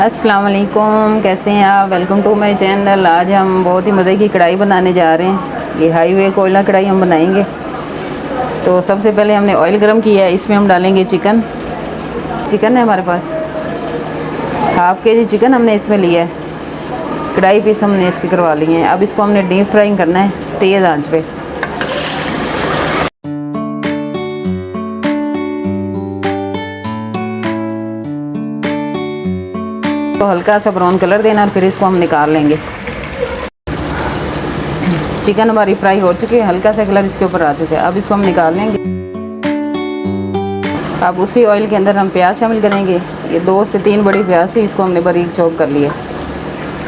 अस्सलाम वालेकुम, कैसे हैं आप। Welcome to my channel. आज हम बहुत ही मज़े की कढ़ाई बनाने जा रहे हैं। ये हाईवे कोयला कढ़ाई हम बनाएंगे। तो सबसे पहले हमने ऑयल गरम किया है, इसमें हम डालेंगे चिकन है हमारे पास। हाफ़ के जी चिकन हमने इसमें लिया है। कढ़ाई पीस हमने इसके करवा लिए हैं। अब इसको हमने डीप फ्राइंग करना है तेज़ आंच पे। तो हल्का सा ब्राउन कलर देना और फिर इसको हम निकाल लेंगे। चिकन हमारी फ्राई हो चुकी है, हल्का सा कलर इसके ऊपर आ चुका है। अब इसको हम निकाल लेंगे। अब उसी ऑयल के अंदर हम प्याज शामिल करेंगे। ये 2 से 3 बड़ी प्याज थी, इसको हमने बारीक चॉप कर लिया।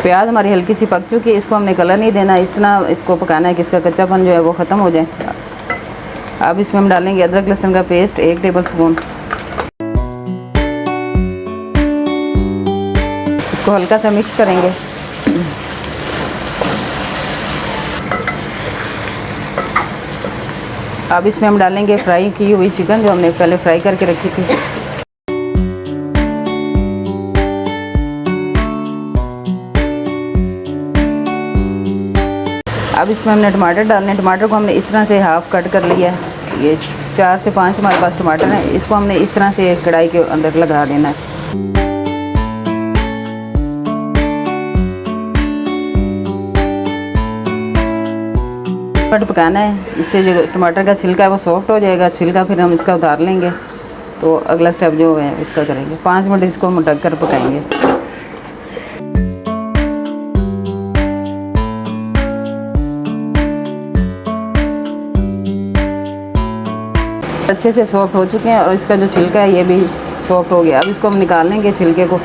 प्याज हमारी हल्की सी पक चुकी है, इसको हमने कलर नहीं देना, इतना इसको पकाना है कि इसका कच्चापन जो है वो ख़त्म हो जाए। अब इसमें हम डालेंगे अदरक लहसुन का पेस्ट 1 टेबल स्पून। इसको हल्का सा मिक्स करेंगे। अब इसमें हम डालेंगे फ्राई की हुई चिकन जो हमने पहले फ्राई करके रखी थी। अब इसमें हमने टमाटर डालने हैं। टमाटर को हमने इस तरह से हाफ़ कट कर लिया है। ये 4 से 5 हमारे पास टमाटर हैं। इसको हमने इस तरह से कढ़ाई के अंदर लगा देना है। पकाना है, इससे जो टमाटर का छिलका है वो सॉफ्ट हो जाएगा। छिलका फिर हम इसका उतार लेंगे। तो अगला स्टेप जो है इसका करेंगे। 5 मिनट इसको हम ढक कर पकाएंगे। अच्छे से सॉफ्ट हो चुके हैं और इसका जो छिलका है ये भी सॉफ्ट हो गया। अब इसको हम निकाल लेंगे छिलके को।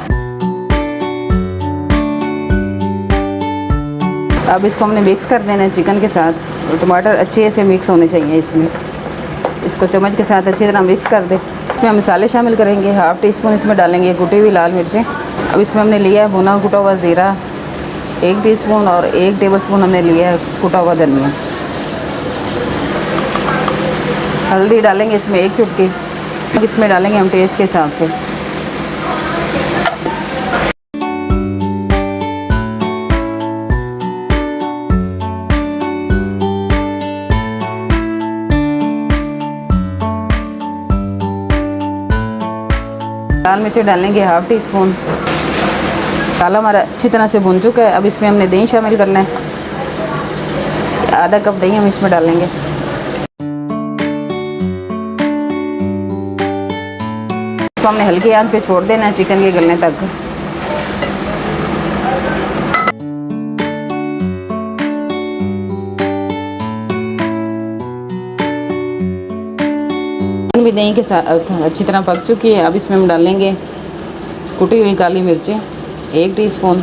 अब इसको हमने मिक्स कर देना है चिकन के साथ। और टमाटर अच्छे से मिक्स होने चाहिए इसमें। इसको चम्मच के साथ अच्छी तरह मिक्स कर दें। इसमें हम मसाले शामिल करेंगे। 1/2 टीस्पून इसमें डालेंगे कुटी हुई लाल मिर्चें। अब इसमें हमने लिया है भुना कुटा हुआ ज़ीरा 1 टीस्पून और 1 टेबल स्पून हमने लिया है कुटा हुआ धनिया। हल्दी डालेंगे इसमें 1 चुटकी। इसमें डालेंगे हम टेस्ट के हिसाब से। लाल मिर्च डालेंगे 1/2 टीस्पून। काला हमारा अच्छी तरह से भुन चुका है। अब इसमें हमने दही शामिल करना है। आधा कप दही हम इसमें डालेंगे। इसको हमने हल्की आंच पे छोड़ देना है चिकन के गलने तक। भी दही के साथ अच्छी तरह पक चुकी है। अब इसमें हम डालेंगे कुटी हुई काली मिर्चें 1 टीस्पून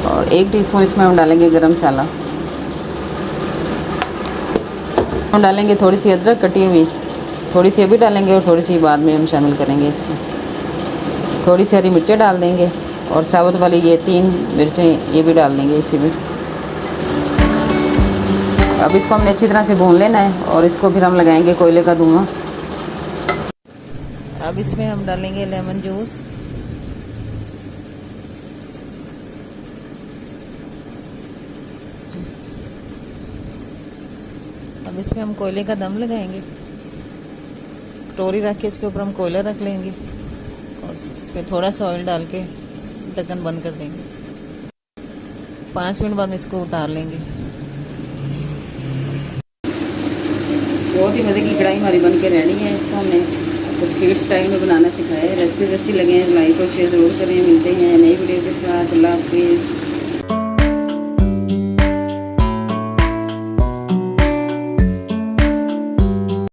और 1 टीस्पून इसमें हम डालेंगे गरम मसाला। हम डालेंगे थोड़ी सी अदरक कटी हुई, थोड़ी सी अभी डालेंगे और थोड़ी सी बाद में हम शामिल करेंगे। इसमें थोड़ी सी हरी मिर्चें डाल देंगे और साबुत वाली ये 3 मिर्चें ये भी डाल देंगे इसी में। अब इसको हमने अच्छी तरह से भून लेना है और इसको फिर हम लगाएंगे कोयले का धुआं। अब इसमें हम डालेंगे लेमन जूस। अब इसमें हम कोयले का दम लगाएंगे। कटोरी रख के इसके ऊपर हम कोयला रख लेंगे और इस पर थोड़ा सा ऑयल डाल के ढक्कन बंद कर देंगे। 5 मिनट बाद इसको उतार लेंगे। बहुत ही मज़े की कढ़ाई हमारी बन के रेडी है। इसको हमने कुछ स्ट्रीट स्टाइल में बनाना सिखाया है। रेसिपीज अच्छी लगे हैं लाइक और शेयर ज़रूर करें। मिलते हैं नई वीडियो के साथ। अल्लाह हाफिज़।